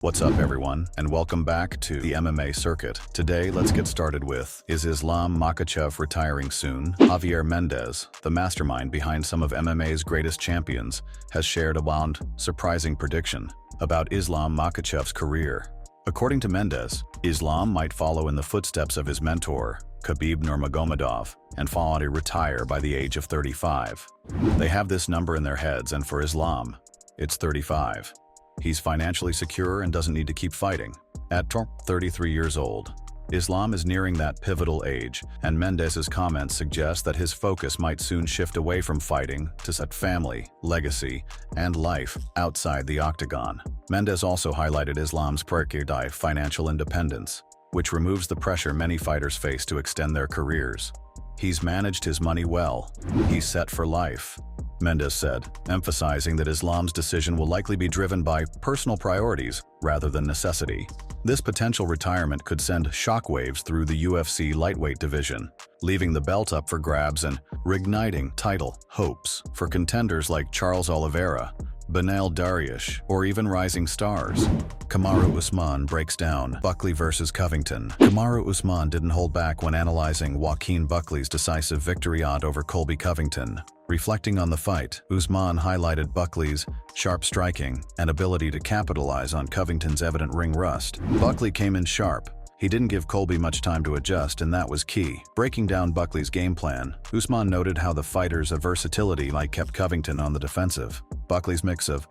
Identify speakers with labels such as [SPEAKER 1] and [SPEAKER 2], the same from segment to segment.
[SPEAKER 1] What's up everyone, and welcome back to the MMA circuit. Today, let's get started with, is Islam Makhachev retiring soon? Javier Mendez, the mastermind behind some of MMA's greatest champions, has shared a wild, surprising prediction about Islam Makhachev's career. According to Mendez, Islam might follow in the footsteps of his mentor, Khabib Nurmagomedov, and finally retire by the age of 35. They have this number in their heads, and for Islam, it's 35. He's financially secure and doesn't need to keep fighting. At 33 years old, Islam is nearing that pivotal age, and Mendez's comments suggest that his focus might soon shift away from fighting to set family, legacy, and life outside the octagon. Mendez also highlighted Islam's precarious financial independence, which removes the pressure many fighters face to extend their careers. He's managed his money well. He's set for life, Mendez said, emphasizing that Islam's decision will likely be driven by personal priorities rather than necessity. This potential retirement could send shockwaves through the UFC lightweight division, leaving the belt up for grabs and reigniting title hopes for contenders like Charles Oliveira, Beneil Dariush, or even rising stars. Kamaru Usman breaks down Buckley versus Covington. Kamaru Usman didn't hold back when analyzing Joaquin Buckley's decisive victory over Colby Covington. Reflecting on the fight, Usman highlighted Buckley's sharp striking and ability to capitalize on Covington's evident ring rust. Buckley came in sharp. He didn't give Colby much time to adjust, and that was key. Breaking down Buckley's game plan, Usman noted how the fighter's versatility kept Covington on the defensive. Buckley's mix of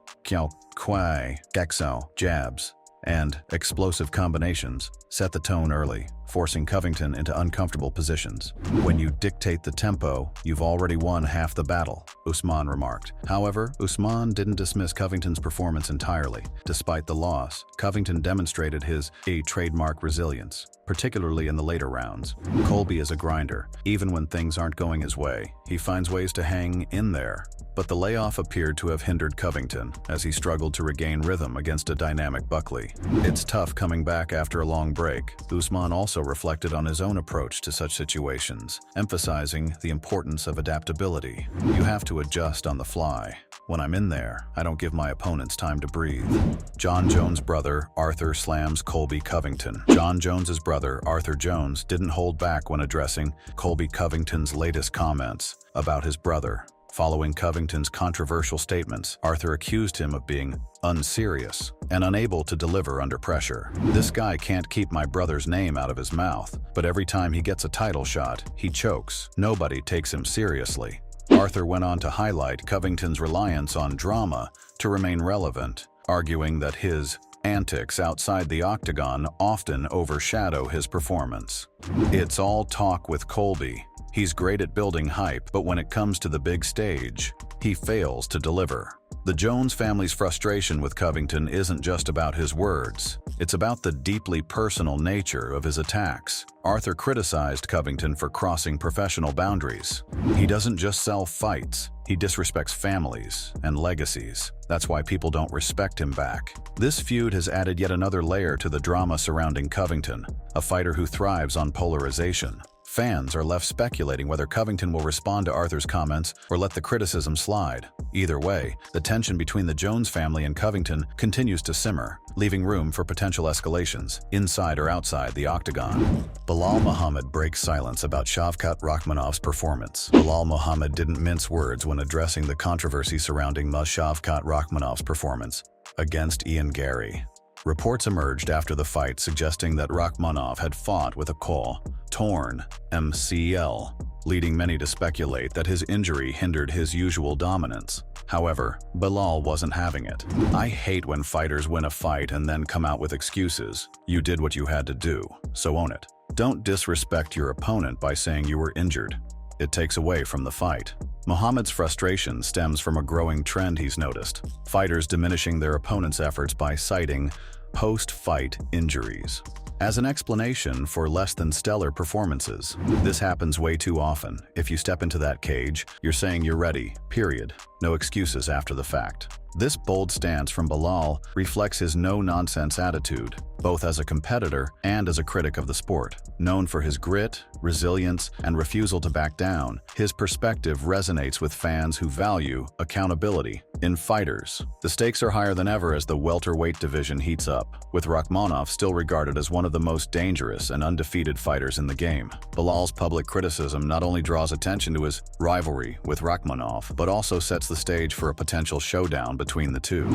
[SPEAKER 1] kwai, gekso, jabs, and explosive combinations set the tone early, forcing Covington into uncomfortable positions. When you dictate the tempo, you've already won half the battle, Usman remarked. However, Usman didn't dismiss Covington's performance entirely. Despite the loss, Covington demonstrated his trademark resilience, particularly in the later rounds. Colby is a grinder. Even when things aren't going his way, he finds ways to hang in there. But the layoff appeared to have hindered Covington as he struggled to regain rhythm against a dynamic Buckley. It's tough coming back after a long break. Usman also reflected on his own approach to such situations, emphasizing the importance of adaptability. You have to adjust on the fly. When I'm in there, I don't give my opponents time to breathe. John Jones' brother, Arthur, slams Colby Covington. John Jones's brother, Arthur Jones, didn't hold back when addressing Colby Covington's latest comments about his brother. Following Covington's controversial statements, Arthur accused him of being unserious and unable to deliver under pressure. This guy can't keep my brother's name out of his mouth, but every time he gets a title shot, he chokes. Nobody takes him seriously. Arthur went on to highlight Covington's reliance on drama to remain relevant, arguing that his antics outside the octagon often overshadow his performance. It's all talk with Colby. He's great at building hype, but when it comes to the big stage, he fails to deliver. The Jones family's frustration with Covington isn't just about his words. It's about the deeply personal nature of his attacks. Arthur criticized Covington for crossing professional boundaries. He doesn't just sell fights, he disrespects families and legacies. That's why people don't respect him back. This feud has added yet another layer to the drama surrounding Covington, a fighter who thrives on polarization. Fans are left speculating whether Covington will respond to Arthur's comments or let the criticism slide. Either way, the tension between the Jones family and Covington continues to simmer, leaving room for potential escalations, inside or outside the octagon. Belal Muhammad breaks silence about Shavkat Rakhmonov's performance. Belal Muhammad didn't mince words when addressing the controversy surrounding Shavkat Rakhmonov's performance against Ian Gary. Reports emerged after the fight suggesting that Rakhmonov had fought with a torn MCL, leading many to speculate that his injury hindered his usual dominance. However, Belal wasn't having it. I hate when fighters win a fight and then come out with excuses. You did what you had to do, so own it. Don't disrespect your opponent by saying you were injured. It takes away from the fight. Muhammad's frustration stems from a growing trend he's noticed: fighters diminishing their opponents' efforts by citing post-fight injuries as an explanation for less than stellar performances. This happens way too often. If you step into that cage, you're saying you're ready, period. No excuses after the fact. This bold stance from Belal reflects his no-nonsense attitude. both as a competitor and as a critic of the sport. Known for his grit, resilience, and refusal to back down, his perspective resonates with fans who value accountability in fighters. The stakes are higher than ever as the welterweight division heats up, with Rakhmonov still regarded as one of the most dangerous and undefeated fighters in the game. Belal's public criticism not only draws attention to his rivalry with Rakhmonov, but also sets the stage for a potential showdown between the two.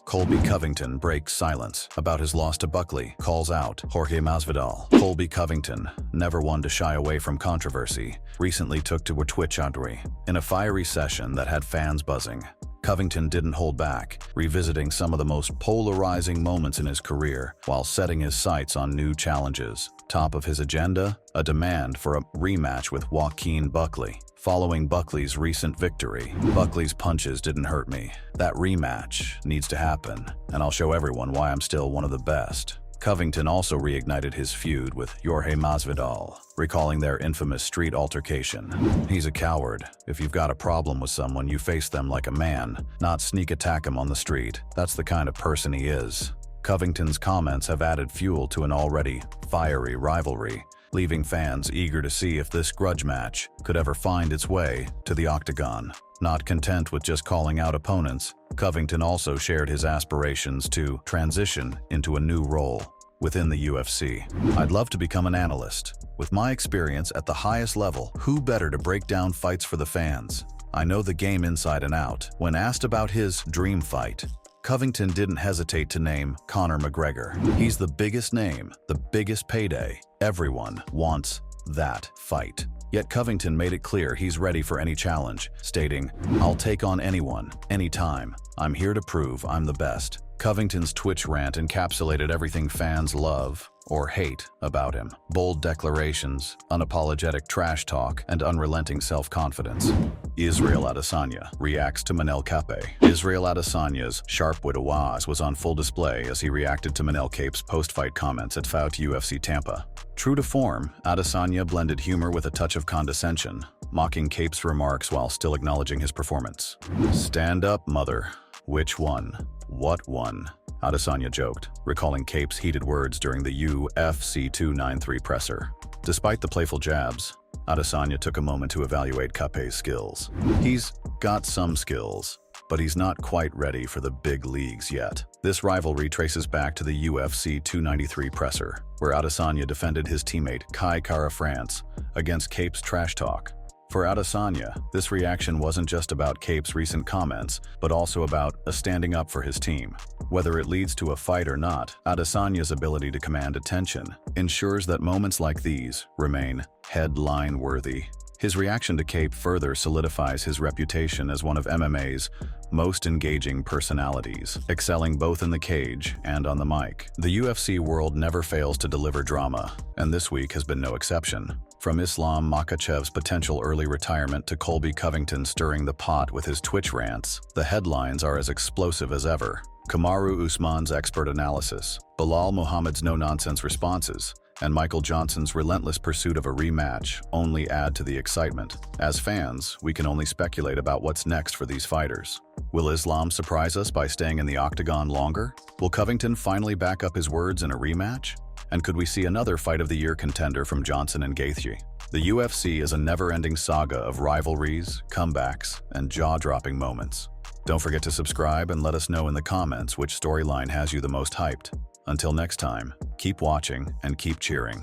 [SPEAKER 1] Colby Covington breaks silence about his loss to Buckley, calls out Jorge Masvidal. Colby Covington, never one to shy away from controversy, recently took to a Twitch in a fiery session that had fans buzzing. Covington didn't hold back, revisiting some of the most polarizing moments in his career while setting his sights on new challenges. Top of his agenda, a demand for a rematch with Joaquin Buckley. Following Buckley's recent victory, Buckley's punches didn't hurt me. That rematch needs to happen, and I'll show everyone why I'm still one of the best. Covington also reignited his feud with Jorge Masvidal, recalling their infamous street altercation. He's a coward. If you've got a problem with someone, you face them like a man, not sneak attack him on the street. That's the kind of person he is. Covington's comments have added fuel to an already fiery rivalry, leaving fans eager to see if this grudge match could ever find its way to the octagon. Not content with just calling out opponents, Covington also shared his aspirations to transition into a new role within the UFC. I'd love to become an analyst. With my experience at the highest level, who better to break down fights for the fans? I know the game inside and out. When asked about his dream fight, Covington didn't hesitate to name Conor McGregor. He's the biggest name, the biggest payday. Everyone wants that fight. Yet Covington made it clear he's ready for any challenge, stating, "I'll take on anyone, anytime. I'm here to prove I'm the best." Covington's Twitch rant encapsulated everything fans love or hate about him. Bold declarations, unapologetic trash talk, and unrelenting self-confidence. Israel Adesanya reacts to Manel Kape. Israel Adesanya's sharp-witted was on full display as he reacted to Manel Kape's post-fight comments at Fight UFC Tampa. True to form, Adesanya blended humor with a touch of condescension, mocking Kape's remarks while still acknowledging his performance. "Stand up, mother. Which one? What one?" Adesanya joked, recalling Kape's heated words during the UFC 293 presser. Despite the playful jabs, Adesanya took a moment to evaluate Kape's skills. He's got some skills, but he's not quite ready for the big leagues yet. This rivalry traces back to the UFC 293 presser, where Adesanya defended his teammate Kai Kara France against Kape's trash talk. For Adesanya, this reaction wasn't just about Kape's recent comments, but also about standing up for his team. Whether it leads to a fight or not, Adesanya's ability to command attention ensures that moments like these remain headline-worthy. His reaction to Kape further solidifies his reputation as one of MMA's most engaging personalities, excelling both in the cage and on the mic. The UFC world never fails to deliver drama, and this week has been no exception. From Islam Makhachev's potential early retirement to Colby Covington stirring the pot with his Twitch rants, the headlines are as explosive as ever. Kamaru Usman's expert analysis, Belal Muhammad's no-nonsense responses, and Michael Johnson's relentless pursuit of a rematch only add to the excitement. As fans, we can only speculate about what's next for these fighters. Will Islam surprise us by staying in the octagon longer? Will Covington finally back up his words in a rematch? And could we see another Fight of the Year contender from Johnson and Gaethje? The UFC is a never-ending saga of rivalries, comebacks, and jaw-dropping moments. Don't forget to subscribe and let us know in the comments which storyline has you the most hyped. Until next time, keep watching and keep cheering.